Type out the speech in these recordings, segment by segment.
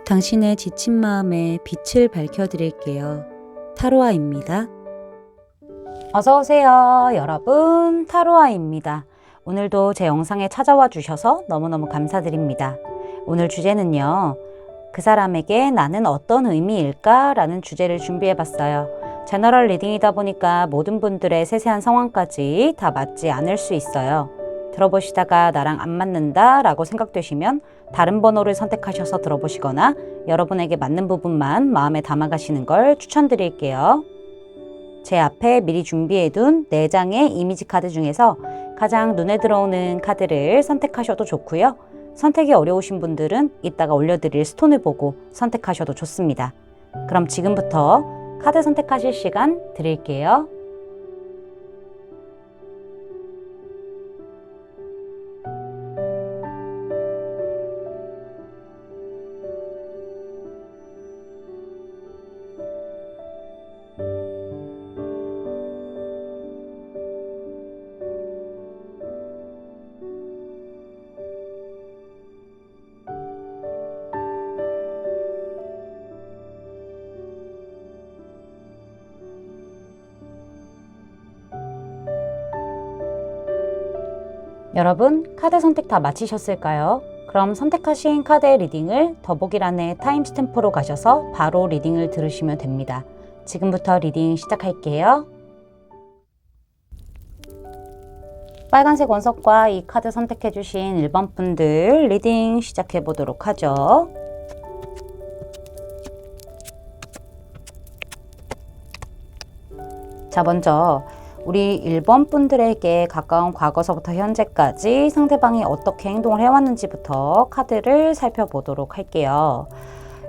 당신의 지친 마음에 빛을 밝혀드릴게요. 타로아입니다. 어서오세요 여러분, 타로아입니다. 오늘도 제 영상에 찾아와 주셔서 너무너무 감사드립니다. 오늘 주제는요, 그 사람에게 나는 어떤 의미일까? 라는 주제를 준비해봤어요. 제너럴 리딩이다 보니까 모든 분들의 세세한 상황까지 다 맞지 않을 수 있어요. 들어보시다가 나랑 안 맞는다 라고 생각되시면 다른 번호를 선택하셔서 들어보시거나 여러분에게 맞는 부분만 마음에 담아가시는 걸 추천드릴게요. 제 앞에 미리 준비해둔 4장의 이미지 카드 중에서 가장 눈에 들어오는 카드를 선택하셔도 좋고요. 선택이 어려우신 분들은 이따가 올려드릴 스톤을 보고 선택하셔도 좋습니다. 그럼 지금부터 카드 선택하실 시간 드릴게요. 여러분, 카드 선택 다 마치셨을까요? 그럼 선택하신 카드의 리딩을 더보기란의 타임스탬프로 가셔서 바로 리딩을 들으시면 됩니다. 지금부터 리딩 시작할게요. 빨간색 원석과 이 카드 선택해주신 1번 분들 리딩 시작해 보도록 하죠. 자, 먼저 우리 1번 분들에게 가까운 과거서부터 현재까지 상대방이 어떻게 행동을 해왔는지부터 카드를 살펴보도록 할게요.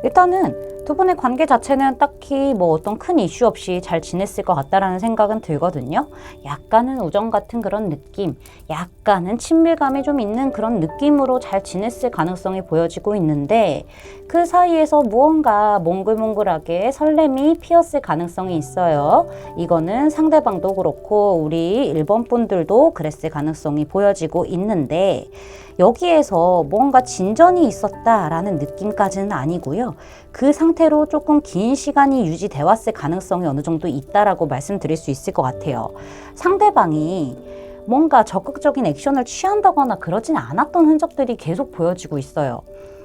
일단은 두 분의 관계 자체는 딱히 뭐 어떤 큰 이슈 없이 잘 지냈을 것 같다라는 생각은 들거든요. 약간은 우정 같은 그런 느낌, 약간은 친밀감이 좀 있는 그런 느낌으로 잘 지냈을 가능성이 보여지고 있는데, 그 사이에서 무언가 몽글몽글하게 설렘이 피었을 가능성이 있어요. 이거는 상대방도 그렇고 우리 1번 분들도 그랬을 가능성이 보여지고 있는데, 여기에서 뭔가 진전이 있었다라는 느낌까지는 아니고요. 그 상태로 조금 긴 시간이 유지돼 왔을 가능성이 어느 정도 있다라고 말씀드릴 수 있을 것 같아요. 상대방이 뭔가 적극적인 액션을 취한다거나 그러진 않았던 흔적들이 계속 보여지고 있어요.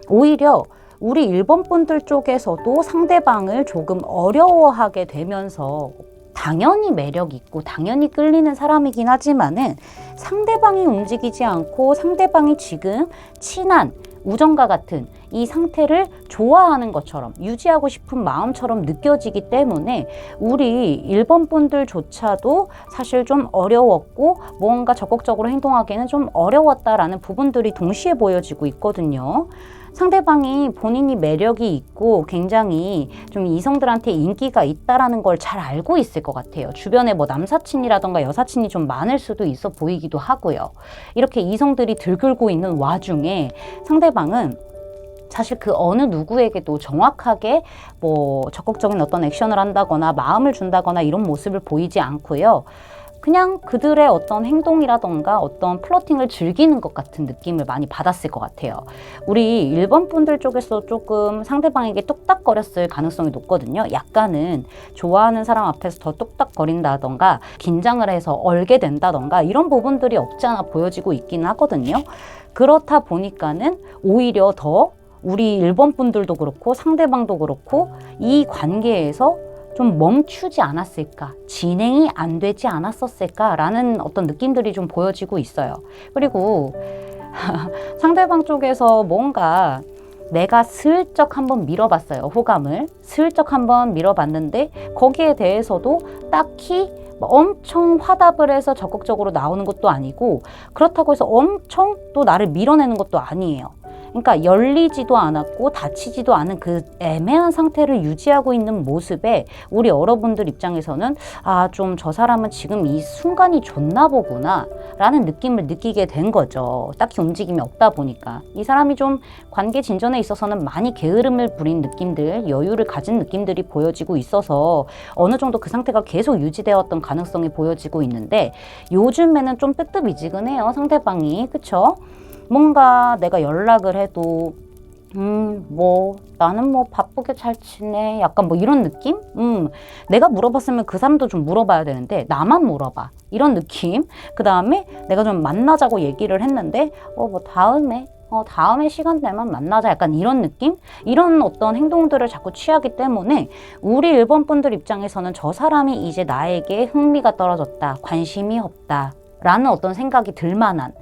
오히려 우리 1번 분들 쪽에서도 상대방을 조금 어려워하게 되면서, 당연히 매력 있고 당연히 끌리는 사람이긴 하지만은 상대방이 움직이지 않고 상대방이 지금 친한 우정과 같은 이 상태를 좋아하는 것처럼 유지하고 싶은 마음처럼 느껴지기 때문에 우리 1번 분들조차도 사실 좀 어려웠고 뭔가 적극적으로 행동하기에는 좀 어려웠다라는 부분들이 동시에 보여지고 있거든요. 상대방이 본인이 매력이 있고 굉장히 좀 이성들한테 인기가 있다라는 걸 잘 알고 있을 것 같아요. 주변에 뭐 남사친이라던가 여사친이 좀 많을 수도 있어 보이기도 하고요. 이렇게 이성들이 들끓고 있는 와중에 상대방은 사실 그 어느 누구에게도 정확하게 뭐 적극적인 어떤 액션을 한다거나 마음을 준다거나 이런 모습을 보이지 않고요. 그냥 그들의 어떤 행동이라던가 어떤 플러팅을 즐기는 것 같은 느낌을 많이 받았을 것 같아요. 우리 1번 분들 쪽에서 조금 상대방에게 뚝딱거렸을 가능성이 높거든요. 약간은 좋아하는 사람 앞에서 더 뚝딱거린다던가 긴장을 해서 얼게 된다던가 이런 부분들이 없지 않아 보여지고 있긴 하거든요. 그렇다 보니까는 오히려 더 우리 1번 분들도 그렇고 상대방도 그렇고 이 관계에서 좀 멈추지 않았을까, 진행이 안 되지 않았었을까 라는 어떤 느낌들이 좀 보여지고 있어요. 그리고 상대방 쪽에서 뭔가 내가 슬쩍 한번 밀어봤어요. 호감을 슬쩍 한번 밀어봤는데 거기에 대해서도 딱히 엄청 화답을 해서 적극적으로 나오는 것도 아니고, 그렇다고 해서 엄청 또 나를 밀어내는 것도 아니에요. 그러니까 열리지도 않았고 닫히지도 않은 그 애매한 상태를 유지하고 있는 모습에 우리 여러분들 입장에서는 좀 저 사람은 지금 이 순간이 좋나 보구나 라는 느낌을 느끼게 된 거죠. 딱히 움직임이 없다 보니까 이 사람이 좀 관계 진전에 있어서는 많이 게으름을 부린 느낌들, 여유를 가진 느낌들이 보여지고 있어서 어느 정도 그 상태가 계속 유지되었던 가능성이 보여지고 있는데, 요즘에는 좀 뜨뜻미지근해요, 상대방이. 그쵸? 뭔가 내가 연락을 해도 나는 뭐 바쁘게 잘 지내. 약간 뭐 이런 느낌? 내가 물어봤으면 그 사람도 좀 물어봐야 되는데, 나만 물어봐. 이런 느낌? 그 다음에 내가 좀 만나자고 얘기를 했는데, 뭐 다음에 시간 되면 만나자. 약간 이런 느낌? 이런 어떤 행동들을 자꾸 취하기 때문에 우리 일본 분들 입장에서는 저 사람이 이제 나에게 흥미가 떨어졌다. 관심이 없다. 라는 어떤 생각이 들 만한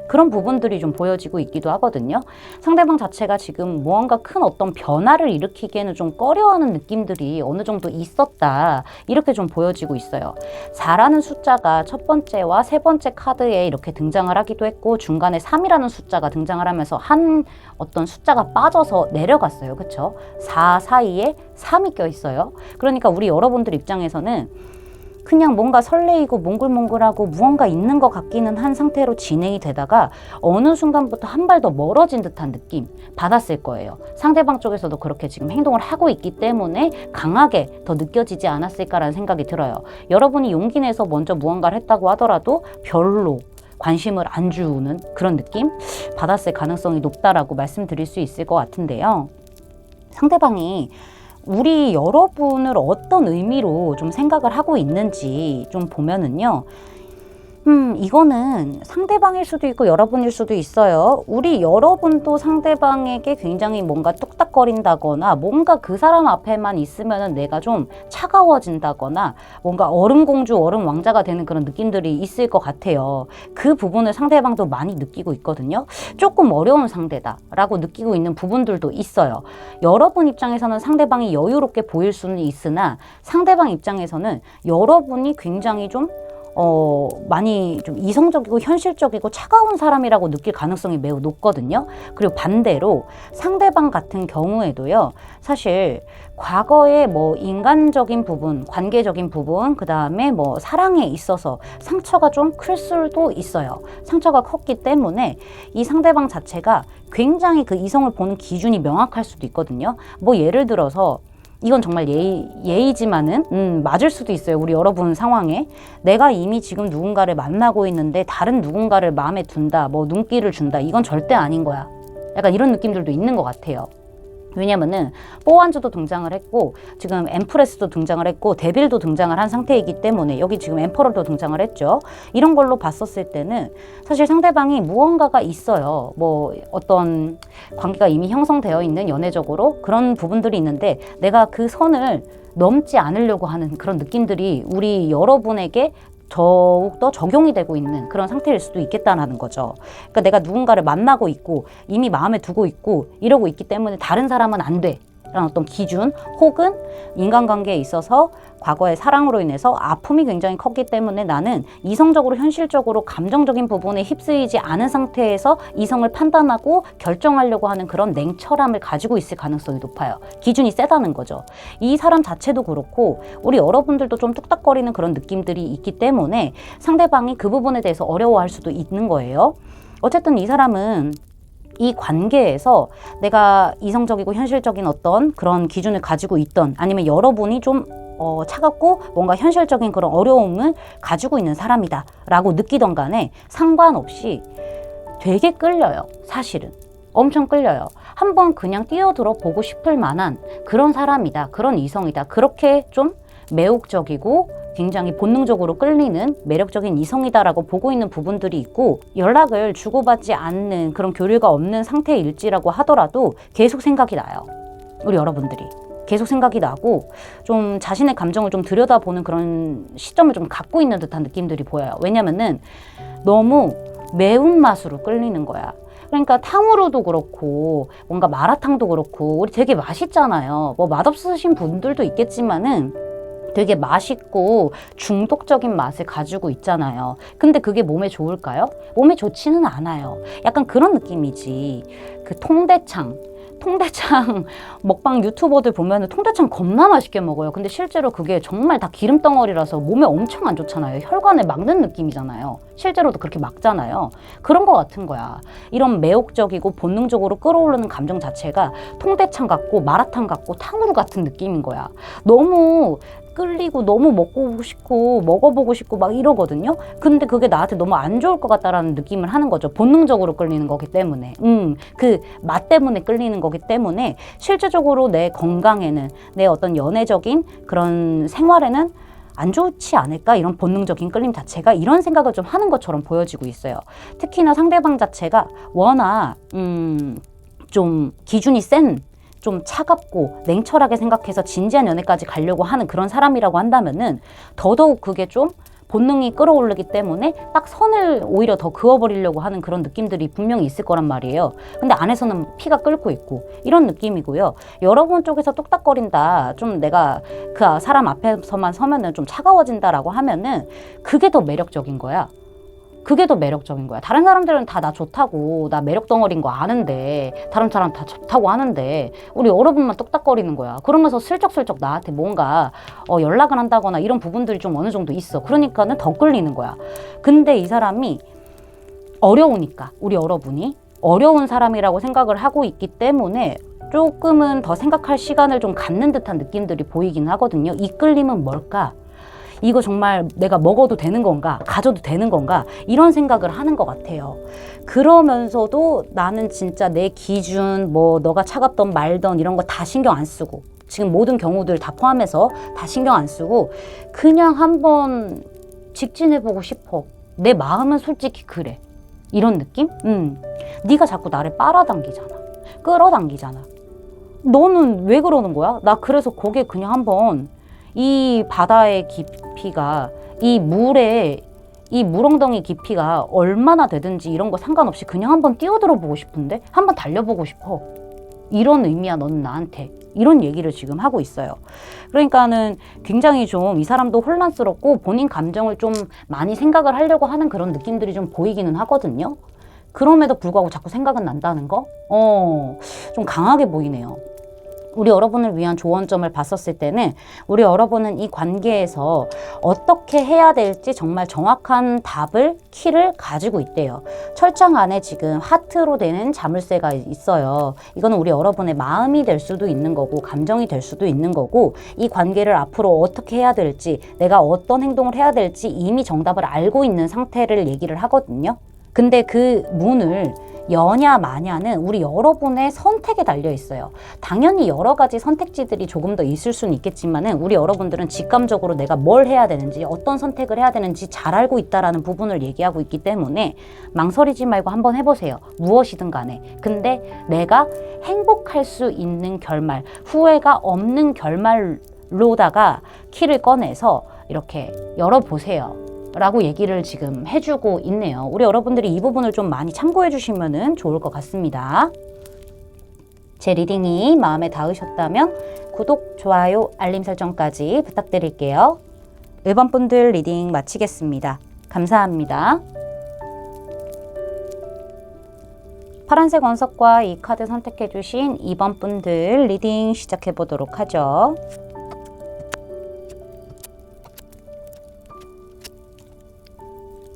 그런 부분들이 좀 보여지고 있기도 하거든요. 상대방 자체가 지금 무언가 큰 어떤 변화를 일으키기에는 좀 꺼려하는 느낌들이 어느 정도 있었다. 이렇게 좀 보여지고 있어요. 4라는 숫자가 첫 번째와 세 번째 카드에 이렇게 등장을 하기도 했고, 중간에 3이라는 숫자가 등장을 하면서 한 어떤 숫자가 빠져서 내려갔어요. 그쵸? 4 사이에 3이 껴 있어요. 그러니까 우리 여러분들 입장에서는 그냥 뭔가 설레이고 몽글몽글하고 무언가 있는 것 같기는 한 상태로 진행이 되다가 어느 순간부터 한 발 더 멀어진 듯한 느낌 받았을 거예요. 상대방 쪽에서도 그렇게 지금 행동을 하고 있기 때문에 강하게 더 느껴지지 않았을까라는 생각이 들어요. 여러분이 용기 내서 먼저 무언가를 했다고 하더라도 별로 관심을 안 주는 그런 느낌 받았을 가능성이 높다라고 말씀드릴 수 있을 것 같은데요. 상대방이 우리 여러분을 어떤 의미로 좀 생각을 하고 있는지 좀 보면은요. 이거는 상대방일 수도 있고 여러분일 수도 있어요. 우리 여러분도 상대방에게 굉장히 뭔가 뚝딱거린다거나 뭔가 그 사람 앞에만 있으면은 내가 좀 차가워진다거나 뭔가 얼음공주, 얼음왕자가 되는 그런 느낌들이 있을 것 같아요. 그 부분을 상대방도 많이 느끼고 있거든요. 조금 어려운 상대다라고 느끼고 있는 부분들도 있어요. 여러분 입장에서는 상대방이 여유롭게 보일 수는 있으나 상대방 입장에서는 여러분이 굉장히 좀 많이 좀 이성적이고 현실적이고 차가운 사람이라고 느낄 가능성이 매우 높거든요. 그리고 반대로 상대방 같은 경우에도요, 사실 과거에 뭐 인간적인 부분, 관계적인 부분, 그 다음에 뭐 사랑에 있어서 상처가 좀 클 수도 있어요. 상처가 컸기 때문에 이 상대방 자체가 굉장히 그 이성을 보는 기준이 명확할 수도 있거든요. 뭐 예를 들어서 이건 정말 예의지만은 맞을 수도 있어요. 우리 여러분 상황에 내가 이미 지금 누군가를 만나고 있는데 다른 누군가를 마음에 둔다, 뭐 눈길을 준다, 이건 절대 아닌 거야. 약간 이런 느낌들도 있는 것 같아요. 왜냐면은 뽀완주도 등장을 했고 지금 엠프레스도 등장을 했고 데빌도 등장을 한 상태이기 때문에 여기 지금 엠퍼러도 등장을 했죠. 이런 걸로 봤었을 때는 사실 상대방이 무언가가 있어요. 뭐 어떤 관계가 이미 형성되어 있는 연애적으로 그런 부분들이 있는데 내가 그 선을 넘지 않으려고 하는 그런 느낌들이 우리 여러분에게 더욱더 적용이 되고 있는 그런 상태일 수도 있겠다는 거죠. 그러니까 내가 누군가를 만나고 있고 이미 마음에 두고 있고 이러고 있기 때문에 다른 사람은 안 돼 라는 어떤 기준 혹은 인간관계에 있어서 과거의 사랑으로 인해서 아픔이 굉장히 컸기 때문에 나는 이성적으로 현실적으로 감정적인 부분에 휩쓰이지 않은 상태에서 이성을 판단하고 결정하려고 하는 그런 냉철함을 가지고 있을 가능성이 높아요. 기준이 세다는 거죠. 이 사람 자체도 그렇고 우리 여러분들도 좀 뚝딱거리는 그런 느낌들이 있기 때문에 상대방이 그 부분에 대해서 어려워할 수도 있는 거예요. 어쨌든 이 사람은 이 관계에서 내가 이성적이고 현실적인 어떤 그런 기준을 가지고 있던 아니면 여러분이 좀 차갑고 뭔가 현실적인 그런 어려움을 가지고 있는 사람이다 라고 느끼던 간에 상관없이 되게 끌려요. 사실은 엄청 끌려요. 한번 그냥 뛰어들어 보고 싶을 만한 그런 사람이다, 그런 이성이다, 그렇게 좀 매혹적이고 굉장히 본능적으로 끌리는 매력적인 이성이다라고 보고 있는 부분들이 있고 연락을 주고받지 않는 그런 교류가 없는 상태일지라고 하더라도 계속 생각이 나요. 우리 여러분들이 계속 생각이 나고 좀 자신의 감정을 좀 들여다보는 그런 시점을 좀 갖고 있는 듯한 느낌들이 보여요. 왜냐면은 너무 매운맛으로 끌리는 거야. 그러니까 탕후루도 그렇고 뭔가 마라탕도 그렇고 우리 되게 맛있잖아요. 뭐 맛없으신 분들도 있겠지만은 되게 맛있고 중독적인 맛을 가지고 있잖아요. 근데 그게 몸에 좋을까요? 몸에 좋지는 않아요. 약간 그런 느낌이지. 그 통대창 먹방 유튜버들 보면은 통대창 겁나 맛있게 먹어요. 근데 실제로 그게 정말 다 기름덩어리라서 몸에 엄청 안 좋잖아요. 혈관을 막는 느낌이잖아요. 실제로도 그렇게 막잖아요. 그런 거 같은 거야. 이런 매혹적이고 본능적으로 끌어오르는 감정 자체가 통대창 같고 마라탕 같고 탕후루 같은 느낌인 거야. 너무 끌리고 너무 먹고 싶고 먹어보고 싶고 막 이러거든요. 근데 그게 나한테 너무 안 좋을 것 같다라는 느낌을 하는 거죠. 본능적으로 끌리는 거기 때문에. 그 맛 때문에 끌리는 거기 때문에 실제적으로 내 건강에는, 내 어떤 연애적인 그런 생활에는 안 좋지 않을까? 이런 본능적인 끌림 자체가 이런 생각을 좀 하는 것처럼 보여지고 있어요. 특히나 상대방 자체가 워낙 좀 기준이 센, 좀 차갑고 냉철하게 생각해서 진지한 연애까지 가려고 하는 그런 사람이라고 한다면은 더더욱 그게 좀 본능이 끌어오르기 때문에 딱 선을 오히려 더 그어버리려고 하는 그런 느낌들이 분명히 있을 거란 말이에요. 근데 안에서는 피가 끓고 있고 이런 느낌이고요. 여러분 쪽에서 뚝딱거린다, 좀 내가 그 사람 앞에서만 서면은 좀 차가워진다라고 하면은 그게 더 매력적인 거야. 그게 더 매력적인 거야. 다른 사람들은 다 나 좋다고, 나 매력 덩어리인 거 아는데, 다른 사람 다 좋다고 하는데 우리 여러분만 뚝딱거리는 거야. 그러면서 슬쩍슬쩍 나한테 뭔가 연락을 한다거나 이런 부분들이 좀 어느 정도 있어. 그러니까는 더 끌리는 거야. 근데 이 사람이 어려우니까, 우리 여러분이 어려운 사람이라고 생각을 하고 있기 때문에 조금은 더 생각할 시간을 좀 갖는 듯한 느낌들이 보이긴 하거든요. 이 끌림은 뭘까? 이거 정말 내가 먹어도 되는 건가? 가져도 되는 건가? 이런 생각을 하는 것 같아요. 그러면서도 나는 진짜 내 기준, 뭐 너가 차갑던 말던 이런 거 다 신경 안 쓰고, 지금 모든 경우들 다 포함해서 다 신경 안 쓰고 그냥 한번 직진해보고 싶어. 내 마음은 솔직히 그래. 이런 느낌? 네가 자꾸 나를 빨아당기잖아. 끌어당기잖아. 너는 왜 그러는 거야? 나 그래서 거기에 그냥 한번 이 바다의 깊이가, 이 물의, 이 물엉덩이 깊이가 얼마나 되든지 이런 거 상관없이 그냥 한번 뛰어들어 보고 싶은데, 한번 달려보고 싶어. 이런 의미야, 너는 나한테. 이런 얘기를 지금 하고 있어요. 그러니까는 굉장히 좀 이 사람도 혼란스럽고 본인 감정을 좀 많이 생각을 하려고 하는 그런 느낌들이 좀 보이기는 하거든요. 그럼에도 불구하고 자꾸 생각은 난다는 거? 좀 강하게 보이네요. 우리 여러분을 위한 조언점을 봤었을 때는 우리 여러분은 이 관계에서 어떻게 해야 될지 정말 정확한 답을, 키를 가지고 있대요. 철장 안에 지금 하트로 되는 자물쇠가 있어요. 이거는 우리 여러분의 마음이 될 수도 있는 거고 감정이 될 수도 있는 거고, 이 관계를 앞으로 어떻게 해야 될지, 내가 어떤 행동을 해야 될지 이미 정답을 알고 있는 상태를 얘기를 하거든요. 근데 그 문을 여냐 마냐는 우리 여러분의 선택에 달려 있어요. 당연히 여러 가지 선택지들이 조금 더 있을 수는 있겠지만은 우리 여러분들은 직감적으로 내가 뭘 해야 되는지, 어떤 선택을 해야 되는지 잘 알고 있다라는 부분을 얘기하고 있기 때문에 망설이지 말고 한번 해보세요. 무엇이든 간에. 근데 내가 행복할 수 있는 결말, 후회가 없는 결말로다가 키를 꺼내서 이렇게 열어보세요. 라고 얘기를 지금 해주고 있네요. 우리 여러분들이 이 부분을 좀 많이 참고해 주시면 좋을 것 같습니다. 제 리딩이 마음에 닿으셨다면 구독, 좋아요, 알림 설정까지 부탁드릴게요. 1번 분들 리딩 마치겠습니다. 감사합니다. 파란색 원석과 이 카드 선택해 주신 2번 분들 리딩 시작해 보도록 하죠.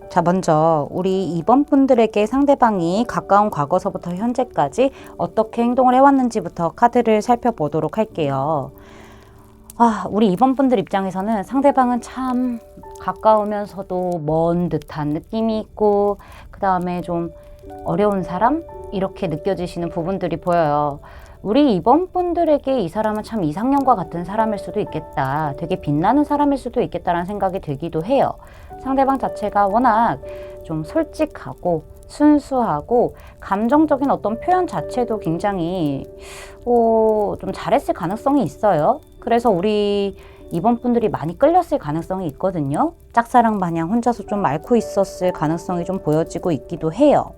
자, 먼저 우리 2번 분들에게 상대방이 가까운 과거서부터 현재까지 어떻게 행동을 해왔는지부터 카드를 살펴보도록 할게요. 우리 2번 분들 입장에서는 상대방은 참 가까우면서도 먼 듯한 느낌이 있고, 그 다음에 좀 어려운 사람? 이렇게 느껴지시는 부분들이 보여요. 우리 2번 분들에게 이 사람은 참 이상형과 같은 사람일 수도 있겠다. 되게 빛나는 사람일 수도 있겠다라는 생각이 들기도 해요. 상대방 자체가 워낙 좀 솔직하고 순수하고 감정적인 어떤 표현 자체도 굉장히 좀 잘했을 가능성이 있어요. 그래서 우리 2번 분들이 많이 끌렸을 가능성이 있거든요. 짝사랑 마냥 혼자서 좀 앓고 있었을 가능성이 좀 보여지고 있기도 해요.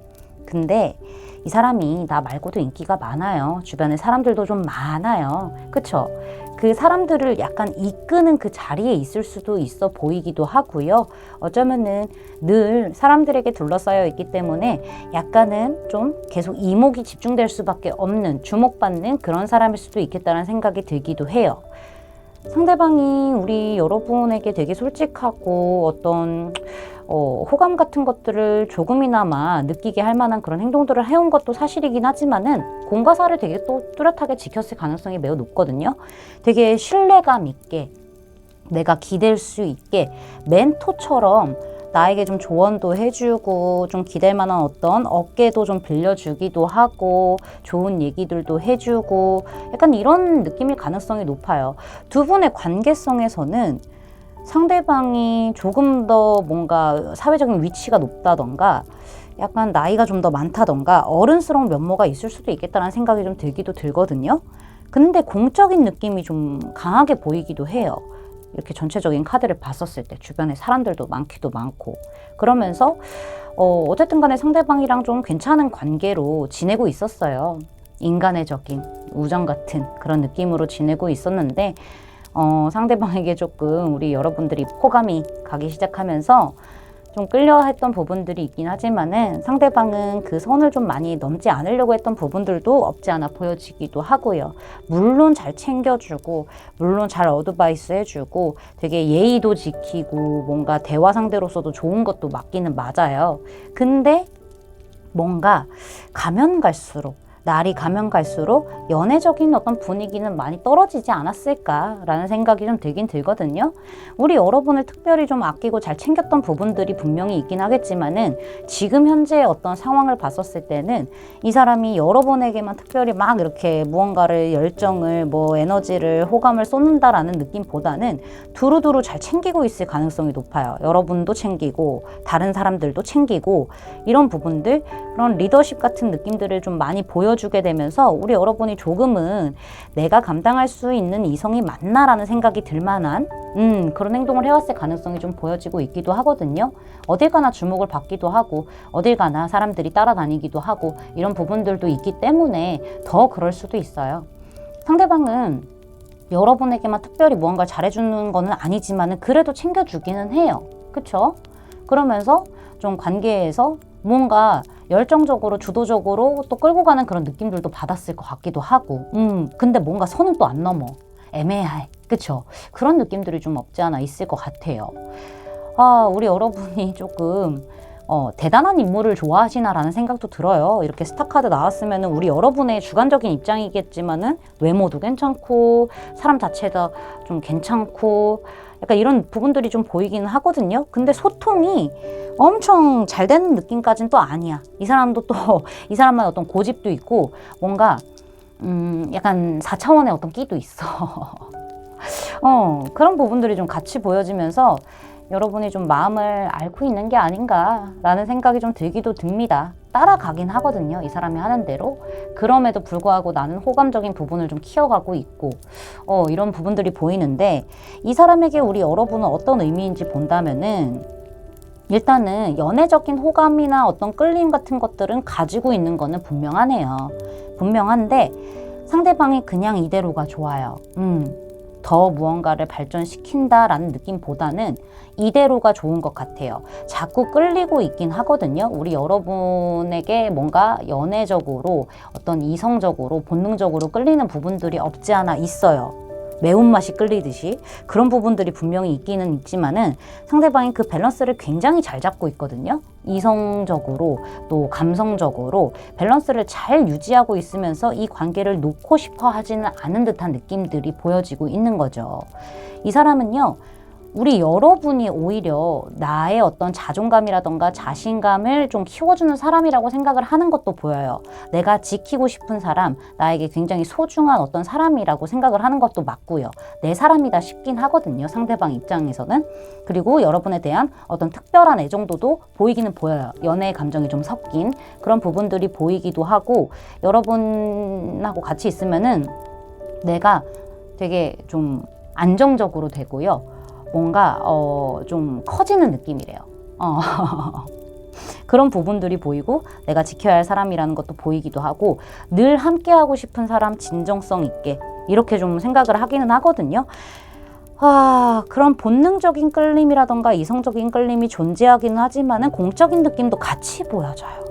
근데 이 사람이 나 말고도 인기가 많아요. 주변에 사람들도 좀 많아요. 그쵸? 그 사람들을 약간 이끄는 그 자리에 있을 수도 있어 보이기도 하고요. 어쩌면은 늘 사람들에게 둘러싸여 있기 때문에 약간은 좀 계속 이목이 집중될 수밖에 없는, 주목받는 그런 사람일 수도 있겠다는 생각이 들기도 해요. 상대방이 우리 여러분에게 되게 솔직하고 어떤 호감 같은 것들을 조금이나마 느끼게 할 만한 그런 행동들을 해온 것도 사실이긴 하지만은 공과 사를 되게 또 뚜렷하게 지켰을 가능성이 매우 높거든요. 되게 신뢰감 있게 내가 기댈 수 있게 멘토처럼 나에게 좀 조언도 해주고 좀 기댈 만한 어떤 어깨도 좀 빌려주기도 하고 좋은 얘기들도 해주고 약간 이런 느낌일 가능성이 높아요. 두 분의 관계성에서는 상대방이 조금 더 뭔가 사회적인 위치가 높다던가 약간 나이가 좀 더 많다던가 어른스러운 면모가 있을 수도 있겠다는 생각이 좀 들기도 들거든요. 근데 공적인 느낌이 좀 강하게 보이기도 해요. 이렇게 전체적인 카드를 봤었을 때 주변에 사람들도 많기도 많고 그러면서 어쨌든 간에 상대방이랑 좀 괜찮은 관계로 지내고 있었어요. 인간애적인 우정 같은 그런 느낌으로 지내고 있었는데 상대방에게 조금 우리 여러분들이 호감이 가기 시작하면서 좀 끌려했던 부분들이 있긴 하지만은 상대방은 그 선을 좀 많이 넘지 않으려고 했던 부분들도 없지 않아 보여지기도 하고요. 물론 잘 챙겨주고 물론 잘 어드바이스 해주고 되게 예의도 지키고 뭔가 대화 상대로서도 좋은 것도 맞기는 맞아요. 근데 뭔가 가면 갈수록 날이 가면 갈수록 연애적인 어떤 분위기는 많이 떨어지지 않았을까라는 생각이 좀 들긴 들거든요. 우리 여러분을 특별히 좀 아끼고 잘 챙겼던 부분들이 분명히 있긴 하겠지만은 지금 현재의 어떤 상황을 봤었을 때는 이 사람이 여러분에게만 특별히 막 이렇게 무언가를 열정을 뭐 에너지를 호감을 쏟는다라는 느낌보다는 두루두루 잘 챙기고 있을 가능성이 높아요. 여러분도 챙기고 다른 사람들도 챙기고 이런 부분들 그런 리더십 같은 느낌들을 좀 많이 보여주게 되면서 우리 여러분이 조금은 내가 감당할 수 있는 이성이 맞나라는 생각이 들 만한 그런 행동을 해왔을 가능성이 좀 보여지고 있기도 하거든요. 어딜 가나 주목을 받기도 하고 어딜 가나 사람들이 따라다니기도 하고 이런 부분들도 있기 때문에 더 그럴 수도 있어요. 상대방은 여러분에게만 특별히 무언가를 잘해주는 거는 아니지만은 그래도 챙겨주기는 해요. 그쵸? 그러면서 좀 관계에서 뭔가 열정적으로 주도적으로 또 끌고 가는 그런 느낌들도 받았을 것 같기도 하고 근데 뭔가 선은 또 안 넘어. 애매해. 그쵸? 그런 느낌들이 좀 없지 않아 있을 것 같아요. 우리 여러분이 조금 대단한 인물을 좋아하시나라는 생각도 들어요. 이렇게 스타카드 나왔으면 우리 여러분의 주관적인 입장이겠지만은 외모도 괜찮고 사람 자체가 좀 괜찮고 약간 이런 부분들이 좀 보이기는 하거든요. 근데 소통이 엄청 잘 되는 느낌까지는 또 아니야. 이 사람도 또 이 사람만의 어떤 고집도 있고 뭔가 약간 4차원의 어떤 끼도 있어. 그런 부분들이 좀 같이 보여지면서 여러분이 좀 마음을 앓고 있는 게 아닌가라는 생각이 좀 들기도 듭니다. 따라가긴 하거든요. 이 사람이 하는 대로. 그럼에도 불구하고 나는 호감적인 부분을 좀 키워가고 있고 이런 부분들이 보이는데 이 사람에게 우리 여러분은 어떤 의미인지 본다면은 일단은 연애적인 호감이나 어떤 끌림 같은 것들은 가지고 있는 거는 분명하네요. 분명한데 상대방이 그냥 이대로가 좋아요. 더 무언가를 발전시킨다라는 느낌보다는 이대로가 좋은 것 같아요. 자꾸 끌리고 있긴 하거든요. 우리 여러분에게 뭔가 연애적으로 어떤 이성적으로 본능적으로 끌리는 부분들이 없지 않아 있어요. 매운맛이 끌리듯이 그런 부분들이 분명히 있기는 있지만은 상대방이 그 밸런스를 굉장히 잘 잡고 있거든요. 이성적으로 또 감성적으로 밸런스를 잘 유지하고 있으면서 이 관계를 놓고 싶어 하지는 않은 듯한 느낌들이 보여지고 있는 거죠. 이 사람은요. 우리 여러분이 오히려 나의 어떤 자존감이라던가 자신감을 좀 키워주는 사람이라고 생각을 하는 것도 보여요. 내가 지키고 싶은 사람, 나에게 굉장히 소중한 어떤 사람이라고 생각을 하는 것도 맞고요. 내 사람이다 싶긴 하거든요. 상대방 입장에서는. 그리고 여러분에 대한 어떤 특별한 애정도도 보이기는 보여요. 연애의 감정이 좀 섞인 그런 부분들이 보이기도 하고 여러분하고 같이 있으면은 내가 되게 좀 안정적으로 되고요. 뭔가 좀 커지는 느낌이래요. 그런 부분들이 보이고 내가 지켜야 할 사람이라는 것도 보이기도 하고 늘 함께하고 싶은 사람 진정성 있게 이렇게 좀 생각을 하기는 하거든요. 그런 본능적인 끌림이라던가 이성적인 끌림이 존재하기는 하지만은 공적인 느낌도 같이 보여져요.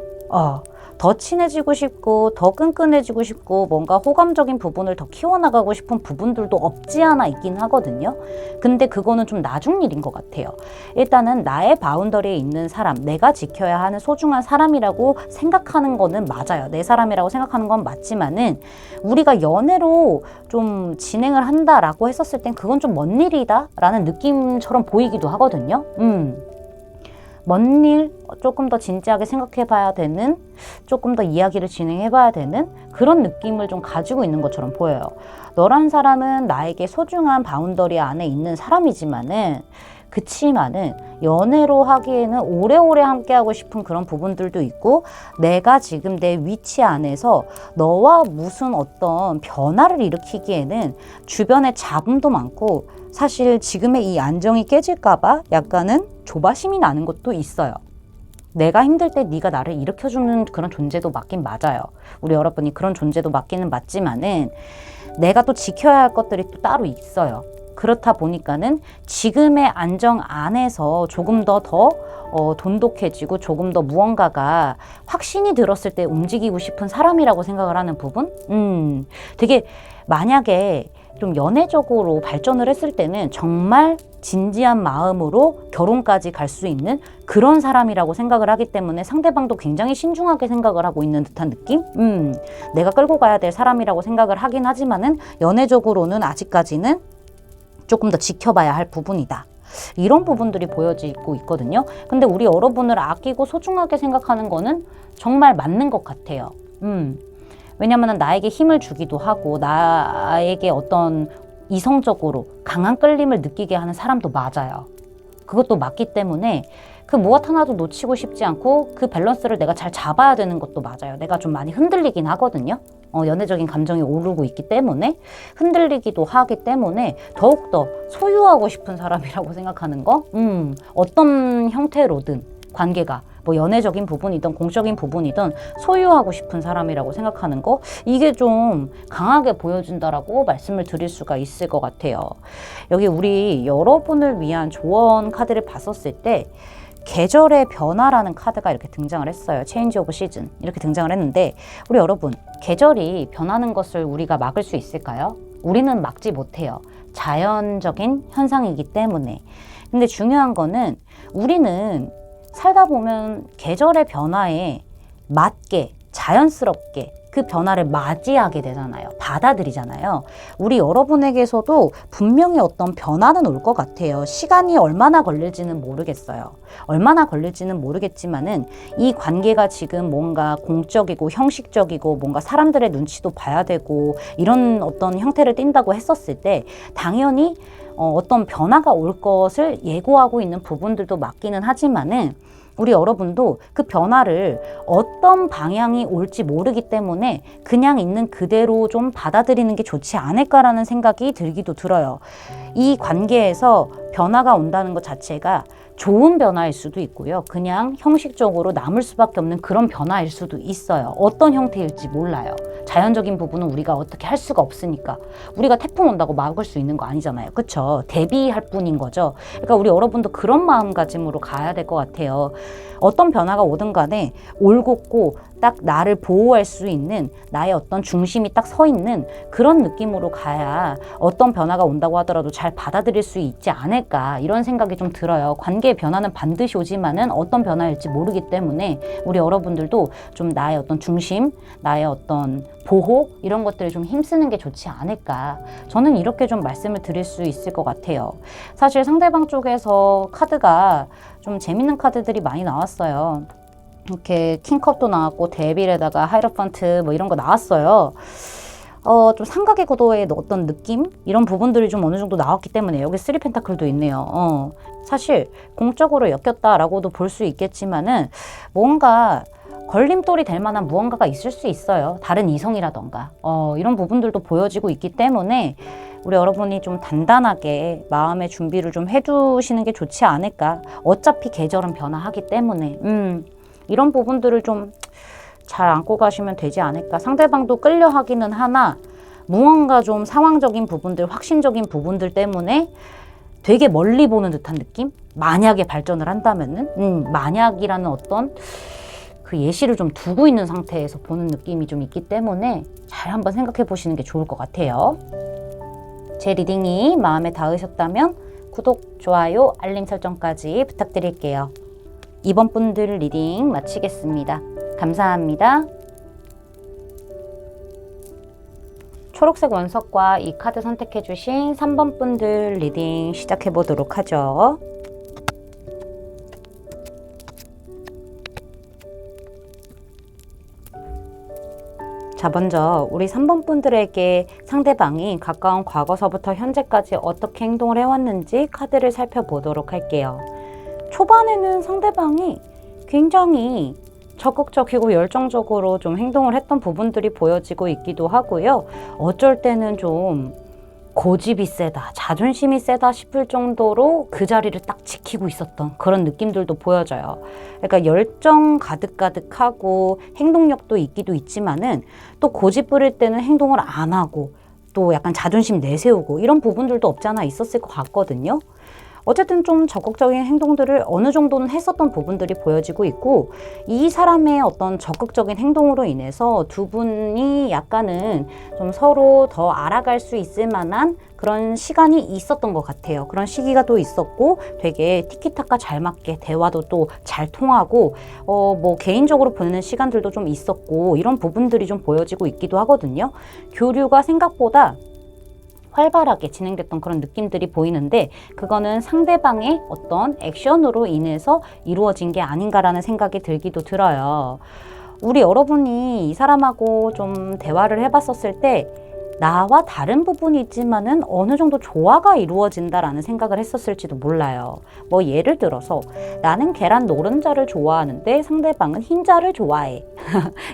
더 친해지고 싶고 더 끈끈해지고 싶고 뭔가 호감적인 부분을 더 키워나가고 싶은 부분들도 없지 않아 있긴 하거든요. 근데 그거는 좀 나중 일인 것 같아요. 일단은 나의 바운더리에 있는 사람, 내가 지켜야 하는 소중한 사람이라고 생각하는 거는 맞아요. 내 사람이라고 생각하는 건 맞지만은 우리가 연애로 좀 진행을 한다라고 했었을 땐 그건 좀 먼 일이다 라는 느낌처럼 보이기도 하거든요. 먼 일, 조금 더 진지하게 생각해 봐야 되는, 조금 더 이야기를 진행해 봐야 되는 그런 느낌을 좀 가지고 있는 것처럼 보여요. 너란 사람은 나에게 소중한 바운더리 안에 있는 사람이지만은, 그치만은 연애로 하기에는 오래오래 함께하고 싶은 그런 부분들도 있고, 내가 지금 내 위치 안에서 너와 무슨 어떤 변화를 일으키기에는 주변에 잡음도 많고, 사실 지금의 이 안정이 깨질까봐 약간은 조바심이 나는 것도 있어요. 내가 힘들 때 네가 나를 일으켜주는 그런 존재도 맞긴 맞아요. 우리 여러분이 그런 존재도 맞기는 맞지만은 내가 또 지켜야 할 것들이 또 따로 있어요. 그렇다 보니까는 지금의 안정 안에서 조금 더 돈독해지고 조금 더 무언가가 확신이 들었을 때 움직이고 싶은 사람이라고 생각을 하는 부분? 되게 만약에 좀 연애적으로 발전을 했을 때는 정말 진지한 마음으로 결혼까지 갈 수 있는 그런 사람이라고 생각을 하기 때문에 상대방도 굉장히 신중하게 생각을 하고 있는 듯한 느낌? 내가 끌고 가야 될 사람이라고 생각을 하긴 하지만은 연애적으로는 아직까지는 조금 더 지켜봐야 할 부분이다. 이런 부분들이 보여지고 있거든요. 근데 우리 여러분을 아끼고 소중하게 생각하는 거는 정말 맞는 것 같아요. 왜냐면 나에게 힘을 주기도 하고 나에게 어떤 이성적으로 강한 끌림을 느끼게 하는 사람도 맞아요. 그것도 맞기 때문에 그 무엇 하나도 놓치고 싶지 않고 그 밸런스를 내가 잘 잡아야 되는 것도 맞아요. 내가 좀 많이 흔들리긴 하거든요. 연애적인 감정이 오르고 있기 때문에 흔들리기도 하기 때문에 더욱더 소유하고 싶은 사람이라고 생각하는 거, 어떤 형태로든 관계가 뭐 연애적인 부분이든 공적인 부분이든 소유하고 싶은 사람이라고 생각하는 거, 이게 좀 강하게 보여준다라고 말씀을 드릴 수가 있을 것 같아요. 여기 우리 여러분을 위한 조언 카드를 봤었을 때 계절의 변화라는 카드가 이렇게 등장을 했어요. 체인지 오브 시즌 이렇게 등장을 했는데, 우리 여러분, 계절이 변하는 것을 우리가 막을 수 있을까요? 우리는 막지 못해요. 자연적인 현상이기 때문에. 근데 중요한 거는 우리는 살다 보면 계절의 변화에 맞게 자연스럽게 그 변화를 맞이하게 되잖아요. 받아들이잖아요. 우리 여러분에게서도 분명히 어떤 변화는 올 것 같아요. 시간이 얼마나 걸릴지는 모르겠어요. 얼마나 걸릴지는 모르겠지만은 이 관계가 지금 뭔가 공적이고 형식적이고 뭔가 사람들의 눈치도 봐야 되고 이런 어떤 형태를 띈다고 했었을 때 당연히 어떤 변화가 올 것을 예고하고 있는 부분들도 맞기는 하지만은 우리 여러분도 그 변화를 어떤 방향이 올지 모르기 때문에 그냥 있는 그대로 좀 받아들이는 게 좋지 않을까라는 생각이 들기도 들어요. 이 관계에서 변화가 온다는 것 자체가 좋은 변화일 수도 있고요. 그냥 형식적으로 남을 수밖에 없는 그런 변화일 수도 있어요. 어떤 형태일지 몰라요. 자연적인 부분은 우리가 어떻게 할 수가 없으니까. 우리가 태풍 온다고 막을 수 있는 거 아니잖아요. 그쵸? 대비할 뿐인 거죠. 그러니까 우리 여러분도 그런 마음가짐으로 가야 될 것 같아요. 어떤 변화가 오든 간에 올곧고 딱 나를 보호할 수 있는 나의 어떤 중심이 딱 서 있는 그런 느낌으로 가야 어떤 변화가 온다고 하더라도 잘 받아들일 수 있지 않을까, 이런 생각이 좀 들어요. 관계의 변화는 반드시 오지만은 어떤 변화일지 모르기 때문에 우리 여러분들도 좀 나의 어떤 중심, 나의 어떤 보호, 이런 것들을 좀 힘쓰는 게 좋지 않을까, 저는 이렇게 좀 말씀을 드릴 수 있을 것 같아요. 사실 상대방 쪽에서 카드가 좀 재밌는 카드들이 많이 나왔어요. 이렇게 킹컵도 나왔고 데빌에다가 하이로펀트 뭐 이런 거 나왔어요. 좀 삼각의 구도의 어떤 느낌? 이런 부분들이 좀 어느 정도 나왔기 때문에 여기 3 펜타클도 있네요. 사실 공적으로 엮였다라고도 볼 수 있겠지만은 뭔가 걸림돌이 될 만한 무언가가 있을 수 있어요. 다른 이성이라던가 이런 부분들도 보여지고 있기 때문에 우리 여러분이 좀 단단하게 마음의 준비를 좀 해두시는 게 좋지 않을까. 어차피 계절은 변화하기 때문에 이런 부분들을 좀 잘 안고 가시면 되지 않을까. 상대방도 끌려 하기는 하나 무언가 좀 상황적인 부분들, 확신적인 부분들 때문에 되게 멀리 보는 듯한 느낌? 만약에 발전을 한다면은 만약이라는 어떤 그 예시를 좀 두고 있는 상태에서 보는 느낌이 좀 있기 때문에 잘 한번 생각해 보시는 게 좋을 것 같아요. 제 리딩이 마음에 닿으셨다면 구독, 좋아요, 알림 설정까지 부탁드릴게요. 이번 분들 리딩 마치겠습니다. 감사합니다. 초록색 원석과 이 카드 선택해주신 3번 분들 리딩 시작해보도록 하죠. 자, 먼저 우리 3번 분들에게 상대방이 가까운 과거서부터 현재까지 어떻게 행동을 해왔는지 카드를 살펴보도록 할게요. 초반에는 상대방이 굉장히 적극적이고 열정적으로 좀 행동을 했던 부분들이 보여지고 있기도 하고요. 어쩔 때는 좀 고집이 세다, 자존심이 세다 싶을 정도로 그 자리를 딱 지키고 있었던 그런 느낌들도 보여져요. 그러니까 열정 가득가득하고 행동력도 있기도 있지만은 또 고집 부릴 때는 행동을 안 하고 또 약간 자존심 내세우고 이런 부분들도 없지 않아 있었을 것 같거든요. 어쨌든 좀 적극적인 행동들을 어느 정도는 했었던 부분들이 보여지고 있고, 이 사람의 어떤 적극적인 행동으로 인해서 두 분이 약간은 좀 서로 더 알아갈 수 있을 만한 그런 시간이 있었던 것 같아요. 그런 시기가 또 있었고 되게 티키타카 잘 맞게 대화도 또 잘 통하고 뭐 개인적으로 보내는 시간들도 좀 있었고 이런 부분들이 좀 보여지고 있기도 하거든요. 교류가 생각보다 활발하게 진행됐던 그런 느낌들이 보이는데, 그거는 상대방의 어떤 액션으로 인해서 이루어진 게 아닌가라는 생각이 들기도 들어요. 우리 여러분이 이 사람하고 좀 대화를 해봤었을 때 나와 다른 부분이 있지만은 어느 정도 조화가 이루어진다라는 생각을 했었을지도 몰라요. 뭐 예를 들어서 나는 계란 노른자를 좋아하는데 상대방은 흰자를 좋아해.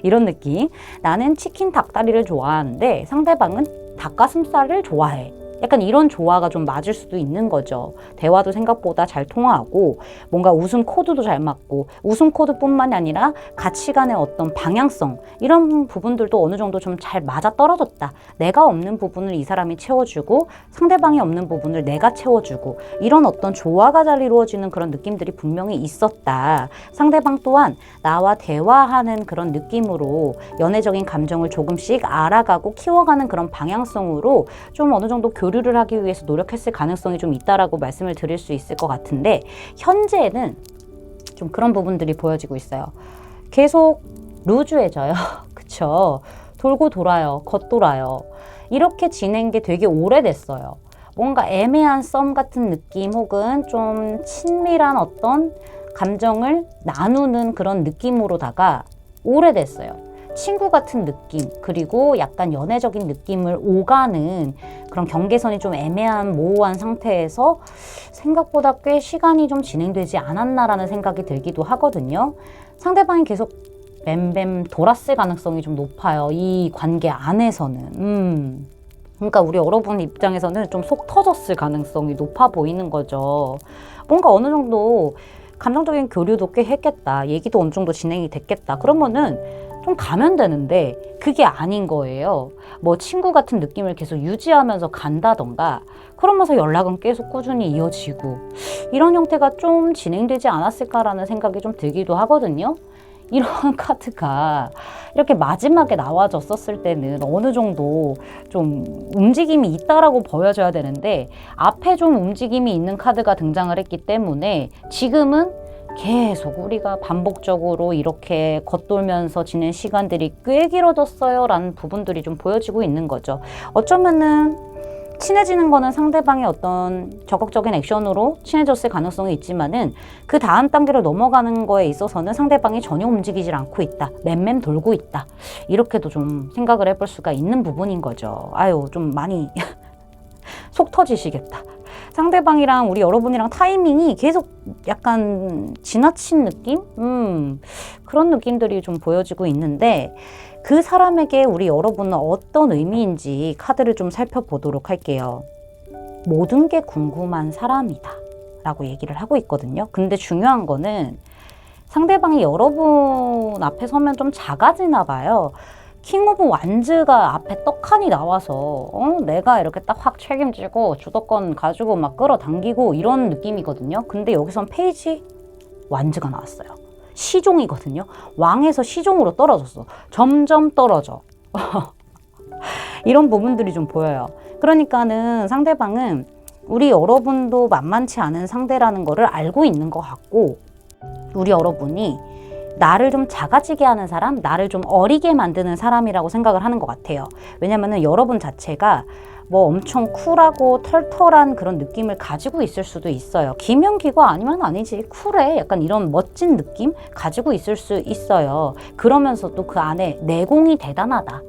이런 느낌. 나는 치킨 닭다리를 좋아하는데 상대방은 닭가슴살을 좋아해. 약간 이런 조화가 좀 맞을 수도 있는 거죠. 대화도 생각보다 잘 통하고 뭔가 웃음 코드도 잘 맞고, 웃음 코드뿐만이 아니라 가치관의 어떤 방향성 이런 부분들도 어느 정도 좀 잘 맞아떨어졌다. 내가 없는 부분을 이 사람이 채워주고 상대방이 없는 부분을 내가 채워주고 이런 어떤 조화가 잘 이루어지는 그런 느낌들이 분명히 있었다. 상대방 또한 나와 대화하는 그런 느낌으로 연애적인 감정을 조금씩 알아가고 키워가는 그런 방향성으로 좀 어느 정도 교류를 하기 위해서 노력했을 가능성이 좀 있다라고 말씀을 드릴 수 있을 것 같은데, 현재는 좀 그런 부분들이 보여지고 있어요. 계속 루즈해져요. 그쵸? 돌고 돌아요. 겉돌아요. 이렇게 지낸 게 되게 오래됐어요. 뭔가 애매한 썸 같은 느낌 혹은 좀 친밀한 어떤 감정을 나누는 그런 느낌으로다가 오래됐어요. 친구 같은 느낌, 그리고 약간 연애적인 느낌을 오가는 그런 경계선이 좀 애매한 모호한 상태에서 생각보다 꽤 시간이 좀 진행되지 않았나라는 생각이 들기도 하거든요. 상대방이 계속 맴뱀 돌았을 가능성이 좀 높아요. 이 관계 안에서는. 그러니까 우리 여러분 입장에서는 좀 속 터졌을 가능성이 높아 보이는 거죠. 뭔가 어느 정도 감정적인 교류도 꽤 했겠다. 얘기도 어느 정도 진행이 됐겠다. 그러면은 좀 가면 되는데 그게 아닌 거예요. 뭐 친구 같은 느낌을 계속 유지하면서 간다던가 그러면서 연락은 계속 꾸준히 이어지고 이런 형태가 좀 진행되지 않았을까라는 생각이 좀 들기도 하거든요. 이런 카드가 이렇게 마지막에 나와졌었을 때는 어느 정도 좀 움직임이 있다라고 보여져야 되는데 앞에 좀 움직임이 있는 카드가 등장을 했기 때문에 지금은 계속 우리가 반복적으로 이렇게 겉돌면서 지낸 시간들이 꽤 길어졌어요 라는 부분들이 좀 보여지고 있는 거죠. 어쩌면은 친해지는 거는 상대방의 어떤 적극적인 액션으로 친해졌을 가능성이 있지만은 그 다음 단계로 넘어가는 거에 있어서는 상대방이 전혀 움직이질 않고 있다. 맴맴 돌고 있다. 이렇게도 좀 생각을 해볼 수가 있는 부분인 거죠. 아유, 좀 많이 속 터지시겠다. 상대방이랑 우리 여러분이랑 타이밍이 계속 약간 지나친 느낌? 그런 느낌들이 좀 보여지고 있는데, 그 사람에게 우리 여러분은 어떤 의미인지 카드를 좀 살펴보도록 할게요. 모든 게 궁금한 사람이다 라고 얘기를 하고 있거든요. 근데 중요한 거는 상대방이 여러분 앞에 서면 좀 작아지나 봐요. 킹 오브 완즈가 앞에 떡하니 나와서 내가 이렇게 딱 확 책임지고 주도권 가지고 막 끌어당기고 이런 느낌이거든요. 근데 여기선 페이지 완즈가 나왔어요. 시종이거든요. 왕에서 시종으로 떨어졌어. 점점 떨어져. 이런 부분들이 좀 보여요. 그러니까는 상대방은 우리 여러분도 만만치 않은 상대라는 거를 알고 있는 것 같고, 우리 여러분이 나를 좀 작아지게 하는 사람, 나를 좀 어리게 만드는 사람이라고 생각을 하는 것 같아요. 왜냐면은 여러분 자체가 뭐 엄청 쿨하고 털털한 그런 느낌을 가지고 있을 수도 있어요. 김연기가 아니면 아니지, 쿨해, 약간 이런 멋진 느낌 가지고 있을 수 있어요. 그러면서도 그 안에 내공이 대단하다,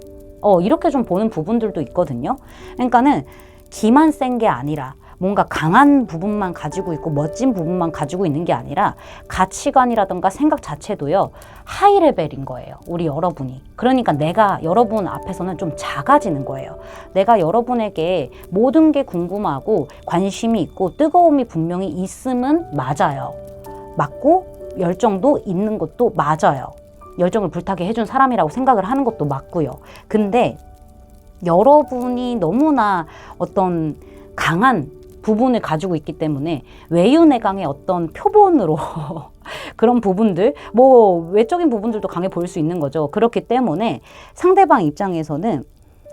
이렇게 좀 보는 부분들도 있거든요. 그러니까는 기만 센 게 아니라 뭔가 강한 부분만 가지고 있고 멋진 부분만 가지고 있는 게 아니라 가치관이라든가 생각 자체도요, 하이 레벨인 거예요, 우리 여러분이. 그러니까 내가 여러분 앞에서는 좀 작아지는 거예요. 내가 여러분에게 모든 게 궁금하고 관심이 있고 뜨거움이 분명히 있음은 맞아요. 맞고 열정도 있는 것도 맞아요. 열정을 불타게 해준 사람이라고 생각을 하는 것도 맞고요. 근데 여러분이 너무나 어떤 강한 부분을 가지고 있기 때문에 외유내강의 어떤 표본으로 그런 부분들, 뭐 외적인 부분들도 강해 보일 수 있는 거죠. 그렇기 때문에 상대방 입장에서는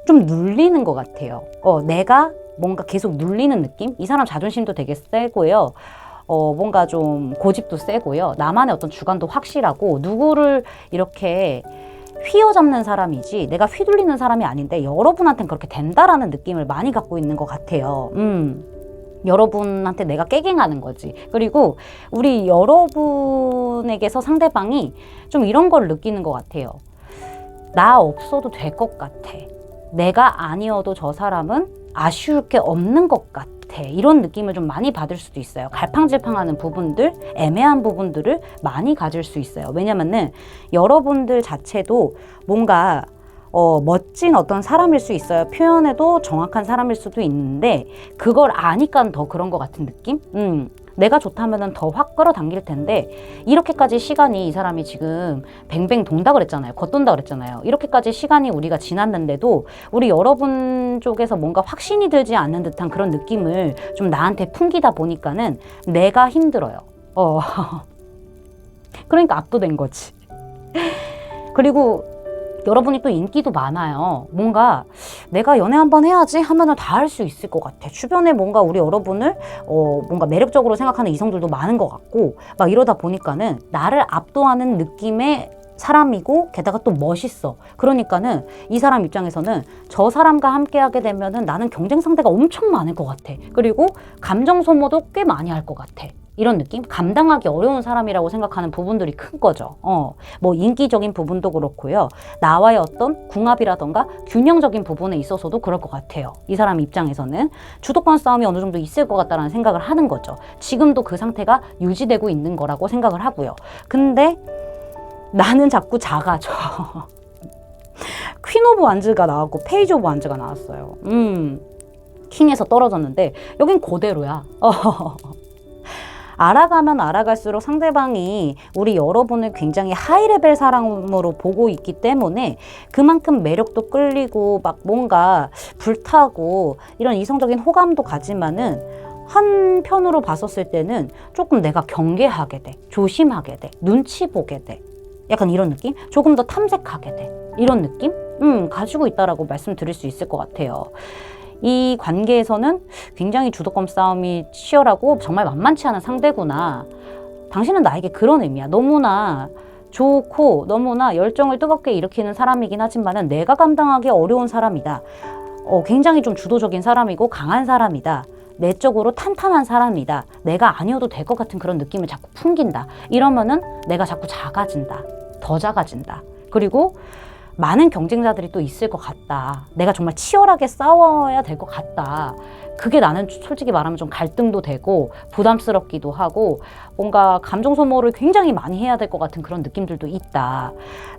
좀 눌리는 것 같아요. 내가 뭔가 계속 눌리는 느낌? 이 사람 자존심도 되게 세고요. 뭔가 좀 고집도 세고요. 나만의 어떤 주관도 확실하고, 누구를 이렇게 휘어잡는 사람이지 내가 휘둘리는 사람이 아닌데 여러분한테는 그렇게 된다라는 느낌을 많이 갖고 있는 것 같아요. 여러분한테 내가 깨갱하는 거지. 그리고 우리 여러분에게서 상대방이 좀 이런 걸 느끼는 것 같아요. 나 없어도 될 것 같아. 내가 아니어도 저 사람은 아쉬울 게 없는 것 같아. 이런 느낌을 좀 많이 받을 수도 있어요. 갈팡질팡하는 부분들, 애매한 부분들을 많이 가질 수 있어요. 왜냐면은 여러분들 자체도 뭔가 멋진 어떤 사람일 수 있어요. 표현에도 정확한 사람일 수도 있는데 그걸 아니까 더 그런 것 같은 느낌? 내가 좋다면 더 확 끌어당길 텐데 이렇게까지 시간이, 이 사람이 지금 뱅뱅 돈다 그랬잖아요. 겉돈다 그랬잖아요. 이렇게까지 시간이 우리가 지났는데도 우리 여러분 쪽에서 뭔가 확신이 들지 않는 듯한 그런 느낌을 좀 나한테 풍기다 보니까는 내가 힘들어요. 그러니까 압도된 거지. 그리고 여러분이 또 인기도 많아요. 뭔가 내가 연애 한번 해야지 하면은 다 할 수 있을 것 같아. 주변에 뭔가 우리 여러분을 뭔가 매력적으로 생각하는 이성들도 많은 것 같고, 막 이러다 보니까는 나를 압도하는 느낌의 사람이고 게다가 또 멋있어. 그러니까는 이 사람 입장에서는 저 사람과 함께 하게 되면은 나는 경쟁 상대가 엄청 많을 것 같아. 그리고 감정 소모도 꽤 많이 할 것 같아. 이런 느낌? 감당하기 어려운 사람이라고 생각하는 부분들이 큰 거죠. 뭐 인기적인 부분도 그렇고요. 나와의 어떤 궁합이라던가 균형적인 부분에 있어서도 그럴 것 같아요. 이 사람 입장에서는 주도권 싸움이 어느 정도 있을 것 같다는 생각을 하는 거죠. 지금도 그 상태가 유지되고 있는 거라고 생각을 하고요. 근데 나는 자꾸 작아져. 퀸 오브 완즈가 나왔고 페이지 오브 완즈가 나왔어요. 킹에서 떨어졌는데 여긴 그대로야. 알아가면 알아갈수록 상대방이 우리 여러분을 굉장히 하이레벨 사람으로 보고 있기 때문에 그만큼 매력도 끌리고 막 뭔가 불타고 이런 이성적인 호감도 가지만은 한편으로 봤었을 때는 조금 내가 경계하게 돼. 조심하게 돼. 눈치 보게 돼. 약간 이런 느낌? 조금 더 탐색하게 돼. 이런 느낌? 가지고 있다라고 말씀드릴 수 있을 것 같아요. 이 관계에서는 굉장히 주도권 싸움이 치열하고 정말 만만치 않은 상대구나. 당신은 나에게 그런 의미야. 너무나 좋고 너무나 열정을 뜨겁게 일으키는 사람이긴 하지만은 내가 감당하기 어려운 사람이다. 굉장히 좀 주도적인 사람이고 강한 사람이다. 내적으로 탄탄한 사람이다. 내가 아니어도 될 것 같은 그런 느낌을 자꾸 풍긴다. 이러면은 내가 자꾸 작아진다. 더 작아진다. 그리고 많은 경쟁자들이 또 있을 것 같다. 내가 정말 치열하게 싸워야 될 것 같다. 그게 나는 솔직히 말하면 좀 갈등도 되고 부담스럽기도 하고 뭔가 감정 소모를 굉장히 많이 해야 될 것 같은 그런 느낌들도 있다.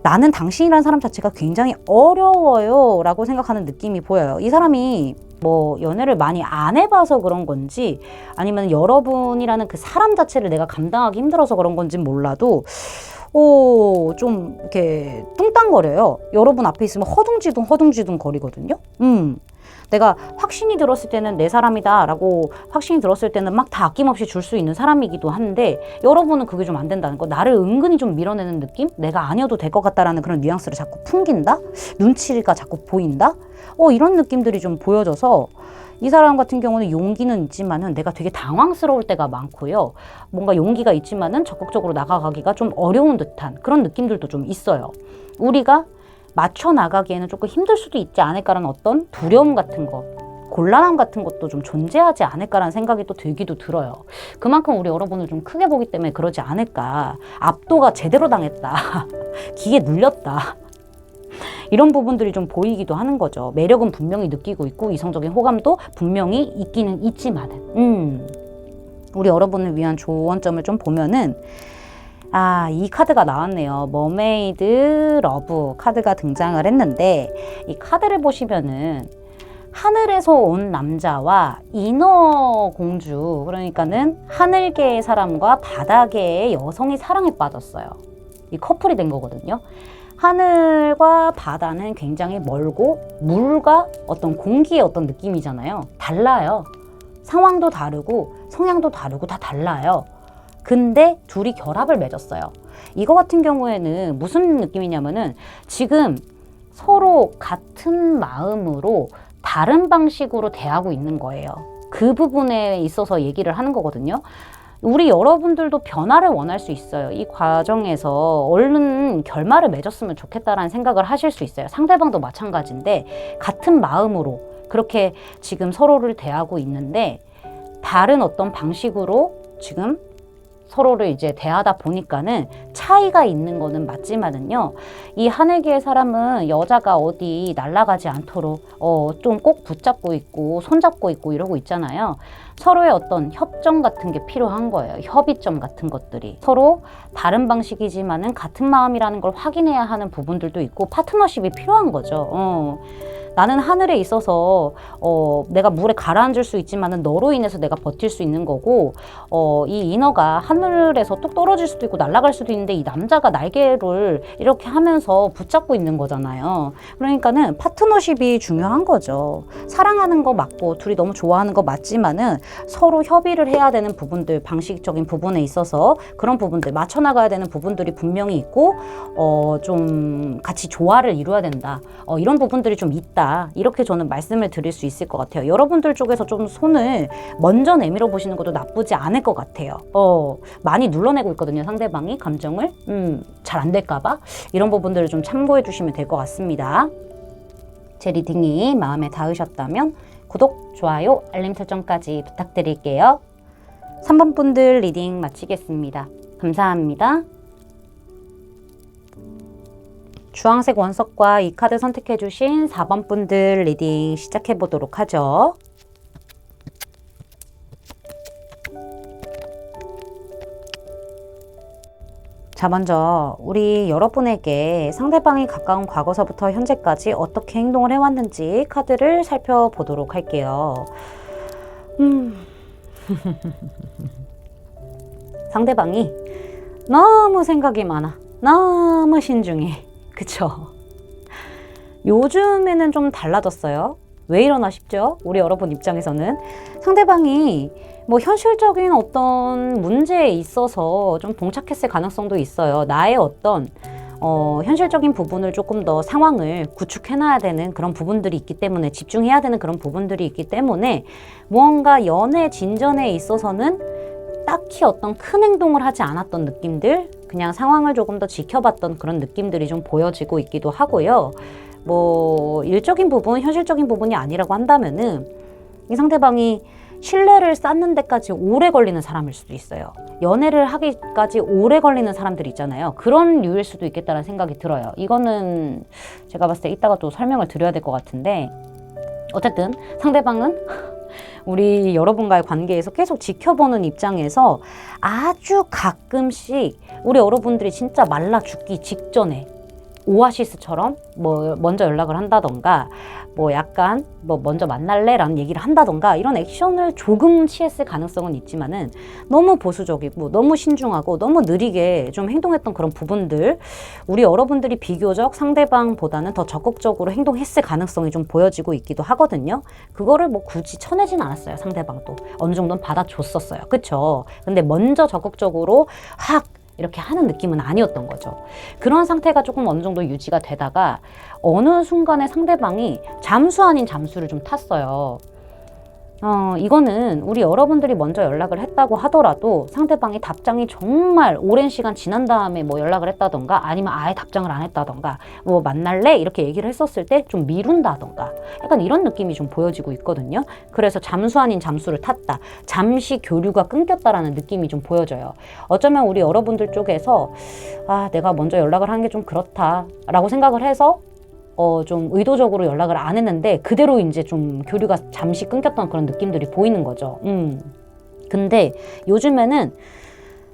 나는 당신이라는 사람 자체가 굉장히 어려워요 라고 생각하는 느낌이 보여요. 이 사람이 뭐 연애를 많이 안 해봐서 그런 건지 아니면 여러분이라는 그 사람 자체를 내가 감당하기 힘들어서 그런 건지는 몰라도 좀 이렇게 뚱땅거려요. 여러분 앞에 있으면 허둥지둥 거리거든요. 내가 확신이 들었을 때는 내 사람이다 라고 확신이 들었을 때는 막 다 아낌없이 줄 수 있는 사람이기도 한데, 여러분은 그게 좀 안 된다는 거. 나를 은근히 좀 밀어내는 느낌? 내가 아니어도 될 것 같다라는 그런 뉘앙스를 자꾸 풍긴다? 눈치가 자꾸 보인다? 이런 느낌들이 좀 보여져서, 이 사람 같은 경우는 용기는 있지만은 내가 되게 당황스러울 때가 많고요. 뭔가 용기가 있지만은 적극적으로 나가기가 좀 어려운 듯한 그런 느낌들도 좀 있어요. 우리가 맞춰 나가기에는 조금 힘들 수도 있지 않을까라는 어떤 두려움 같은 거, 곤란함 같은 것도 좀 존재하지 않을까라는 생각이 또 들기도 들어요. 그만큼 우리 여러분을 좀 크게 보기 때문에 그러지 않을까. 압도가 제대로 당했다. 기에 눌렸다. 이런 부분들이 좀 보이기도 하는 거죠. 매력은 분명히 느끼고 있고 이성적인 호감도 분명히 있기는 있지만은 우리 여러분을 위한 조언점을 좀 보면은, 이 카드가 나왔네요. 머메이드 러브 카드가 등장을 했는데, 이 카드를 보시면은 하늘에서 온 남자와 인어 공주, 그러니까는 하늘계의 사람과 바다계의 여성이 사랑에 빠졌어요. 이 커플이 된 거거든요. 하늘과 바다는 굉장히 멀고 물과 어떤 공기의 어떤 느낌이잖아요. 달라요. 상황도 다르고 성향도 다르고 다 달라요. 근데 둘이 결합을 맺었어요. 이거 같은 경우에는 무슨 느낌이냐면은 지금 서로 같은 마음으로 다른 방식으로 대하고 있는 거예요. 그 부분에 있어서 얘기를 하는 거거든요. 우리 여러분들도 변화를 원할 수 있어요. 이 과정에서 얼른 결말을 맺었으면 좋겠다라는 생각을 하실 수 있어요. 상대방도 마찬가지인데 같은 마음으로 그렇게 지금 서로를 대하고 있는데 다른 어떤 방식으로 지금 서로를 이제 대하다 보니까는 차이가 있는 거는 맞지만은요, 이 하늘계의 사람은 여자가 어디 날아가지 않도록 좀 꼭 붙잡고 있고 손잡고 있고 이러고 있잖아요. 서로의 어떤 협정 같은 게 필요한 거예요. 협의점 같은 것들이 서로 다른 방식이지만은 같은 마음이라는 걸 확인해야 하는 부분들도 있고 파트너십이 필요한 거죠. 나는 하늘에 있어서 내가 물에 가라앉을 수 있지만은 너로 인해서 내가 버틸 수 있는 거고, 이 인어가 하늘에서 뚝 떨어질 수도 있고 날아갈 수도 있는데 이 남자가 날개를 이렇게 하면서 붙잡고 있는 거잖아요. 그러니까는 파트너십이 중요한 거죠. 사랑하는 거 맞고 둘이 너무 좋아하는 거 맞지만은 서로 협의를 해야 되는 부분들, 방식적인 부분에 있어서 그런 부분들 맞춰 나가야 되는 부분들이 분명히 있고, 좀 같이 조화를 이루어야 된다. 이런 부분들이 좀 있다. 이렇게 저는 말씀을 드릴 수 있을 것 같아요. 여러분들 쪽에서 좀 손을 먼저 내밀어 보시는 것도 나쁘지 않을 것 같아요. 많이 눌러내고 있거든요. 상대방이 감정을 잘 안 될까봐. 이런 부분들을 좀 참고해 주시면 될 것 같습니다. 제 리딩이 마음에 닿으셨다면 구독, 좋아요, 알림 설정까지 부탁드릴게요. 3번 분들 리딩 마치겠습니다. 감사합니다. 주황색 원석과 이 카드 선택해주신 4번 분들 리딩 시작해보도록 하죠. 자, 먼저 우리 여러분에게 상대방이 가까운 과거서부터 현재까지 어떻게 행동을 해왔는지 카드를 살펴보도록 할게요. 상대방이 너무 생각이 많아. 너무 신중해. 그쵸? 요즘에는 좀 달라졌어요. 왜 이러나 싶죠? 우리 여러분 입장에서는 상대방이 뭐 현실적인 어떤 문제에 있어서 좀 봉착했을 가능성도 있어요. 나의 어떤 현실적인 부분을 조금 더 상황을 구축해놔야 되는 그런 부분들이 있기 때문에, 집중해야 되는 그런 부분들이 있기 때문에 무언가 연애 진전에 있어서는 딱히 어떤 큰 행동을 하지 않았던 느낌들, 그냥 상황을 조금 더 지켜봤던 그런 느낌들이 좀 보여지고 있기도 하고요. 뭐 일적인 부분, 현실적인 부분이 아니라고 한다면은 이 상대방이 신뢰를 쌓는 데까지 오래 걸리는 사람일 수도 있어요. 연애를 하기까지 오래 걸리는 사람들 있잖아요. 그런 류일 수도 있겠다는 생각이 들어요. 이거는 제가 봤을 때 이따가 또 설명을 드려야 될 것 같은데, 어쨌든 상대방은 우리 여러분과의 관계에서 계속 지켜보는 입장에서 아주 가끔씩 우리 여러분들이 진짜 말라 죽기 직전에 오아시스처럼 뭐 먼저 연락을 한다던가 뭐 약간 뭐 먼저 만날래? 라는 얘기를 한다던가 이런 액션을 조금 취했을 가능성은 있지만은 너무 보수적이고 너무 신중하고 너무 느리게 좀 행동했던 그런 부분들, 우리 여러분들이 비교적 상대방보다는 더 적극적으로 행동했을 가능성이 좀 보여지고 있기도 하거든요. 그거를 뭐 굳이 쳐내진 않았어요. 상대방도 어느 정도는 받아줬었어요. 그쵸? 근데 먼저 적극적으로 확 이렇게 하는 느낌은 아니었던 거죠. 그런 상태가 조금 어느 정도 유지가 되다가 어느 순간에 상대방이 잠수 아닌 잠수를 좀 탔어요. 이거는 우리 여러분들이 먼저 연락을 했다고 하더라도 상대방이 답장이 정말 오랜 시간 지난 다음에 뭐 연락을 했다던가 아니면 아예 답장을 안 했다던가 뭐 만날래? 이렇게 얘기를 했었을 때 좀 미룬다던가 약간 이런 느낌이 좀 보여지고 있거든요. 그래서 잠수 아닌 잠수를 탔다. 잠시 교류가 끊겼다라는 느낌이 좀 보여져요. 어쩌면 우리 여러분들 쪽에서 내가 먼저 연락을 하는 게 좀 그렇다라고 생각을 해서 좀 의도적으로 연락을 안 했는데 그대로 이제 좀 교류가 잠시 끊겼던 그런 느낌들이 보이는 거죠. 근데 요즘에는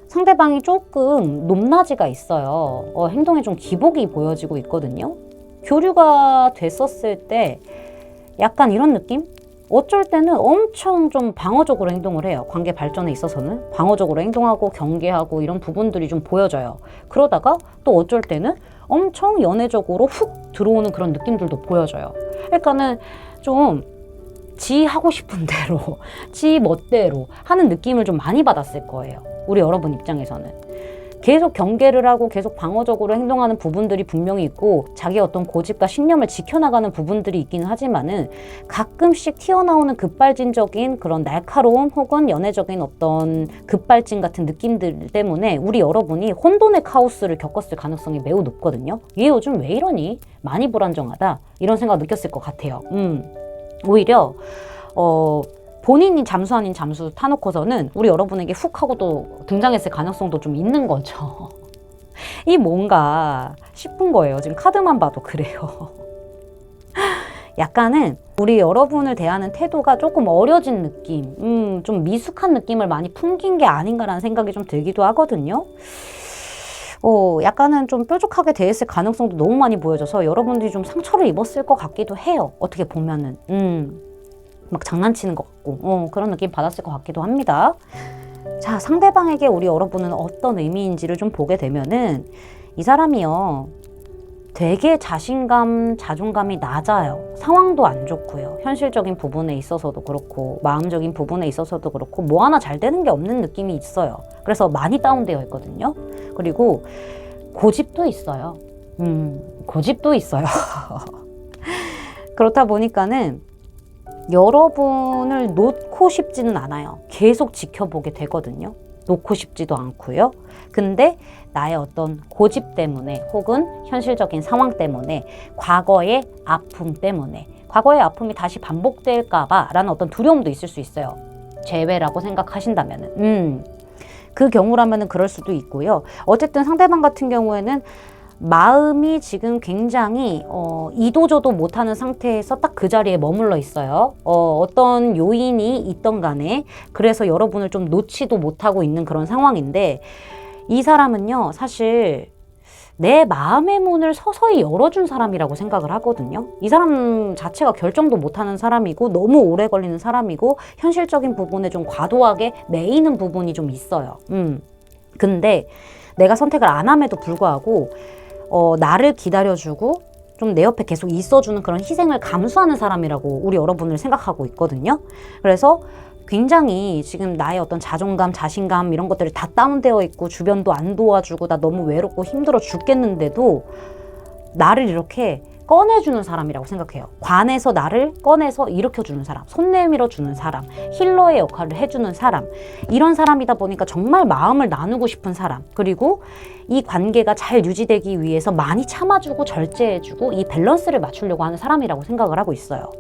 상대방이 조금 높낮이가 있어요. 행동에 좀 기복이 보여지고 있거든요. 교류가 됐었을 때 약간 이런 느낌? 어쩔 때는 엄청 좀 방어적으로 행동을 해요. 관계 발전에 있어서는 방어적으로 행동하고 경계하고 이런 부분들이 좀 보여져요. 그러다가 또 어쩔 때는 엄청 연애적으로 훅 들어오는 그런 느낌들도 보여져요. 그러니까는 좀 지 하고 싶은 대로 지 멋대로 하는 느낌을 좀 많이 받았을 거예요. 우리 여러분 입장에서는. 계속 경계를 하고 계속 방어적으로 행동하는 부분들이 분명히 있고 자기의 어떤 고집과 신념을 지켜나가는 부분들이 있기는 하지만은 가끔씩 튀어나오는 급발진적인 그런 날카로움 혹은 연애적인 어떤 급발진 같은 느낌들 때문에 우리 여러분이 혼돈의 카오스를 겪었을 가능성이 매우 높거든요. 얘 요즘 왜 이러니? 많이 불안정하다. 이런 생각 느꼈을 것 같아요. 오히려 본인이 잠수 아닌 잠수 타놓고서는 우리 여러분에게 훅 하고 또 등장했을 가능성도 좀 있는 거죠. 이 뭔가 싶은 거예요. 지금 카드만 봐도 그래요. 약간은 우리 여러분을 대하는 태도가 조금 어려진 느낌, 좀 미숙한 느낌을 많이 풍긴 게 아닌가라는 생각이 좀 들기도 하거든요. 약간은 좀 뾰족하게 대했을 가능성도 너무 많이 보여져서 여러분들이 좀 상처를 입었을 것 같기도 해요. 어떻게 보면은. 막 장난치는 것 같고 그런 느낌 받았을 것 같기도 합니다. 자, 상대방에게 우리 여러분은 어떤 의미인지를 좀 보게 되면은 이 사람이요 되게 자신감, 자존감이 낮아요. 상황도 안 좋고요. 현실적인 부분에 있어서도 그렇고 마음적인 부분에 있어서도 그렇고 뭐 하나 잘 되는 게 없는 느낌이 있어요. 그래서 많이 다운되어 있거든요. 그리고 고집도 있어요. 고집도 있어요. 그렇다 보니까는 여러분을 놓고 싶지는 않아요. 계속 지켜보게 되거든요. 놓고 싶지도 않고요. 근데 나의 어떤 고집 때문에 혹은 현실적인 상황 때문에 과거의 아픔 때문에 과거의 아픔이 다시 반복될까 봐 라는 어떤 두려움도 있을 수 있어요. 재회라고 생각하신다면은 그 경우라면은 그럴 수도 있고요. 어쨌든 상대방 같은 경우에는 마음이 지금 굉장히 이도저도 못하는 상태에서 딱 그 자리에 머물러 있어요. 어떤 요인이 있던 간에 그래서 여러분을 좀 놓지도 못하고 있는 그런 상황인데 이 사람은요 사실 내 마음의 문을 서서히 열어준 사람이라고 생각을 하거든요. 이 사람 자체가 결정도 못하는 사람이고 너무 오래 걸리는 사람이고 현실적인 부분에 좀 과도하게 매이는 부분이 좀 있어요. 근데 내가 선택을 안 함에도 불구하고 나를 기다려주고 좀 내 옆에 계속 있어주는 그런 희생을 감수하는 사람이라고 우리 여러분을 생각하고 있거든요. 그래서 굉장히 지금 나의 어떤 자존감, 자신감 이런 것들이 다 다운되어 있고 주변도 안 도와주고 나 너무 외롭고 힘들어 죽겠는데도 나를 이렇게 꺼내주는 사람이라고 생각해요. 관에서 나를 꺼내서 일으켜주는 사람, 손 내밀어주는 사람, 힐러의 역할을 해주는 사람, 이런 사람이다 보니까 정말 마음을 나누고 싶은 사람, 그리고 이 관계가 잘 유지되기 위해서 많이 참아주고 절제해주고 이 밸런스를 맞추려고 하는 사람이라고 생각을 하고 있어요.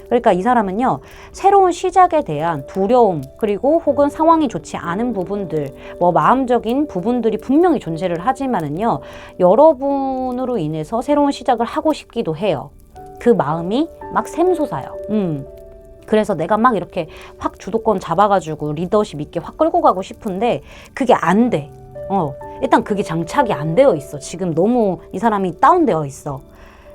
그러니까 이 사람은요 새로운 시작에 대한 두려움 그리고 혹은 상황이 좋지 않은 부분들 뭐 마음적인 부분들이 분명히 존재를 하지만은요 여러분으로 인해서 새로운 시작을 하고 싶기도 해요. 그 마음이 막 샘솟아요. 그래서 내가 막 이렇게 확 주도권 잡아가지고 리더십 있게 확 끌고 가고 싶은데 그게 안 돼. 일단 그게 장착이 안 되어 있어. 지금 너무 이 사람이 다운되어 있어.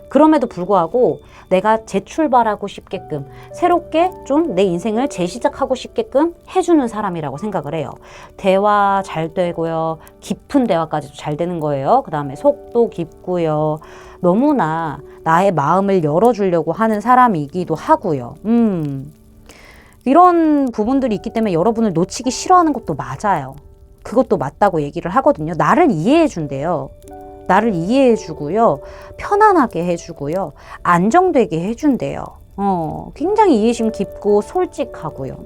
그럼에도 불구하고 내가 재출발하고 싶게끔 새롭게 좀 내 인생을 재시작하고 싶게끔 해주는 사람이라고 생각을 해요. 대화 잘 되고요. 깊은 대화까지도 잘 되는 거예요. 그 다음에 속도 깊고요. 너무나 나의 마음을 열어주려고 하는 사람이기도 하고요. 이런 부분들이 있기 때문에 여러분을 놓치기 싫어하는 것도 맞아요. 그것도 맞다고 얘기를 하거든요. 나를 이해해 준대요. 나를 이해해 주고요. 편안하게 해주고요. 안정되게 해준대요. 굉장히 이해심 깊고 솔직하고요.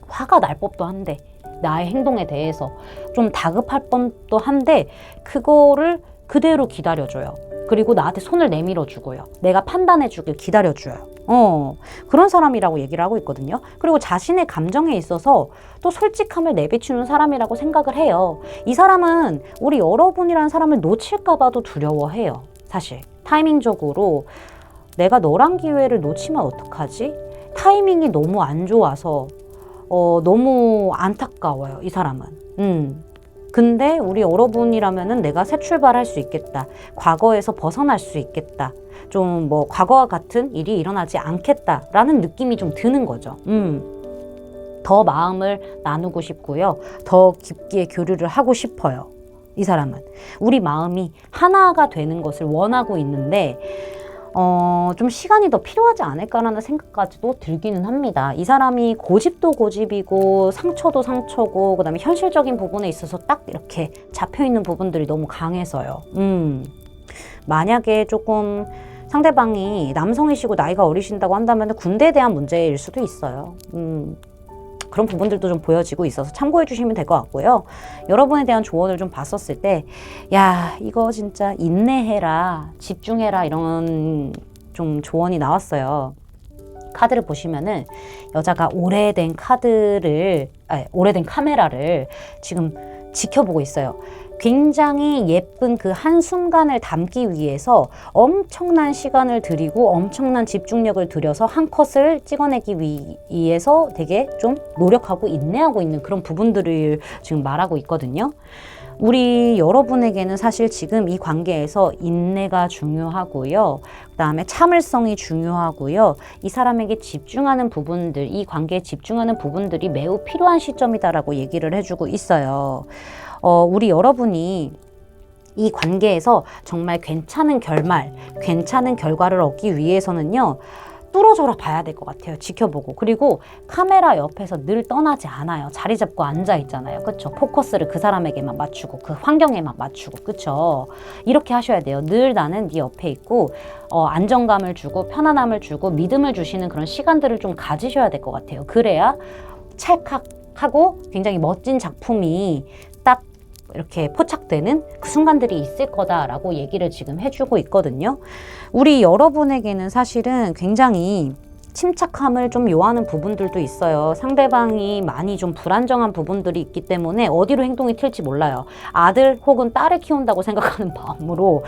화가 날 법도 한데 나의 행동에 대해서 좀 다급할 법도 한데 그거를 그대로 기다려줘요. 그리고 나한테 손을 내밀어 주고요. 내가 판단해 주길 기다려줘요. 그런 사람이라고 얘기를 하고 있거든요. 그리고 자신의 감정에 있어서 또 솔직함을 내비치는 사람이라고 생각을 해요. 이 사람은 우리 여러분이라는 사람을 놓칠까 봐도 두려워해요. 사실 타이밍적으로 내가 너랑 기회를 놓치면 어떡하지? 타이밍이 너무 안 좋아서 너무 안타까워요. 이 사람은. 근데 우리 여러분이라면은 내가 새 출발할 수 있겠다. 과거에서 벗어날 수 있겠다. 좀 뭐 과거와 같은 일이 일어나지 않겠다라는 느낌이 좀 드는 거죠. 더 마음을 나누고 싶고요. 더 깊게 교류를 하고 싶어요. 이 사람은. 우리 마음이 하나가 되는 것을 원하고 있는데 좀 시간이 더 필요하지 않을까라는 생각까지도 들기는 합니다. 이 사람이 고집도 고집이고 상처도 상처고 그다음에 현실적인 부분에 있어서 딱 이렇게 잡혀있는 부분들이 너무 강해서요. 만약에 조금 상대방이 남성이시고 나이가 어리신다고 한다면 군대에 대한 문제일 수도 있어요. 그런 부분들도 좀 보여지고 있어서 참고해 주시면 될 것 같고요. 여러분에 대한 조언을 좀 봤었을 때, 야, 이거 진짜 인내해라, 집중해라, 이런 좀 조언이 나왔어요. 카드를 보시면은 여자가 오래된 오래된 카메라를 지금 지켜보고 있어요. 굉장히 예쁜 그 한순간을 담기 위해서 엄청난 시간을 들이고 엄청난 집중력을 들여서 한 컷을 찍어내기 위해서 되게 좀 노력하고 인내하고 있는 그런 부분들을 지금 말하고 있거든요. 우리 여러분에게는 사실 지금 이 관계에서 인내가 중요하고요. 그 다음에 참을성이 중요하고요. 이 사람에게 집중하는 부분들, 이 관계에 집중하는 부분들이 매우 필요한 시점이다라고 얘기를 해주고 있어요. 우리 여러분이 이 관계에서 정말 괜찮은 괜찮은 결과를 얻기 위해서는요. 뚫어져라 봐야 될 것 같아요. 지켜보고. 그리고 카메라 옆에서 늘 떠나지 않아요. 자리 잡고 앉아 있잖아요. 그쵸? 포커스를 그 사람에게만 맞추고 그 환경에만 맞추고. 그쵸? 이렇게 하셔야 돼요. 늘 나는 네 옆에 있고 안정감을 주고 편안함을 주고 믿음을 주시는 그런 시간들을 좀 가지셔야 될 것 같아요. 그래야 찰칵하고 굉장히 멋진 작품이 딱 이렇게 포착되는 그 순간들이 있을 거다라고 얘기를 지금 해주고 있거든요. 우리 여러분에게는 사실은 굉장히 침착함을 좀 요하는 부분들도 있어요. 상대방이 많이 좀 불안정한 부분들이 있기 때문에 어디로 행동이 튈지 몰라요. 아들 혹은 딸을 키운다고 생각하는 마음으로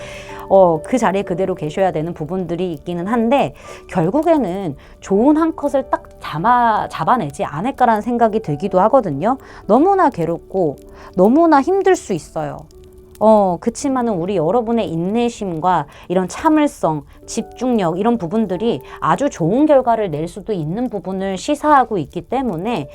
그 자리에 그대로 계셔야 되는 부분들이 있기는 한데 결국에는 좋은 한 컷을 딱 잡아내지 않을까라는 생각이 들기도 하거든요. 너무나 괴롭고 너무나 힘들 수 있어요. 그치만은 우리 여러분의 인내심과 이런 참을성, 집중력 이런 부분들이 아주 좋은 결과를 낼 수도 있는 부분을 시사하고 있기 때문에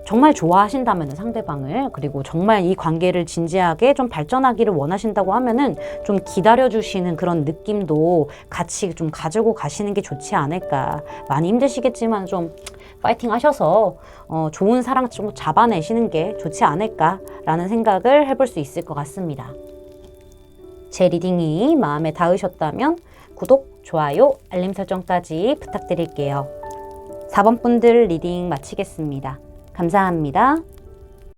정말 좋아하신다면 상대방을 그리고 정말 이 관계를 진지하게 좀 발전하기를 원하신다고 하면은 좀 기다려주시는 그런 느낌도 같이 좀 가지고 가시는 게 좋지 않을까. 많이 힘드시겠지만 좀 파이팅 하셔서 좋은 사랑 좀 잡아내시는 게 좋지 않을까라는 생각을 해볼 수 있을 것 같습니다. 제 리딩이 마음에 닿으셨다면 구독, 좋아요, 알림 설정까지 부탁드릴게요. 4번 분들 리딩 마치겠습니다. 감사합니다.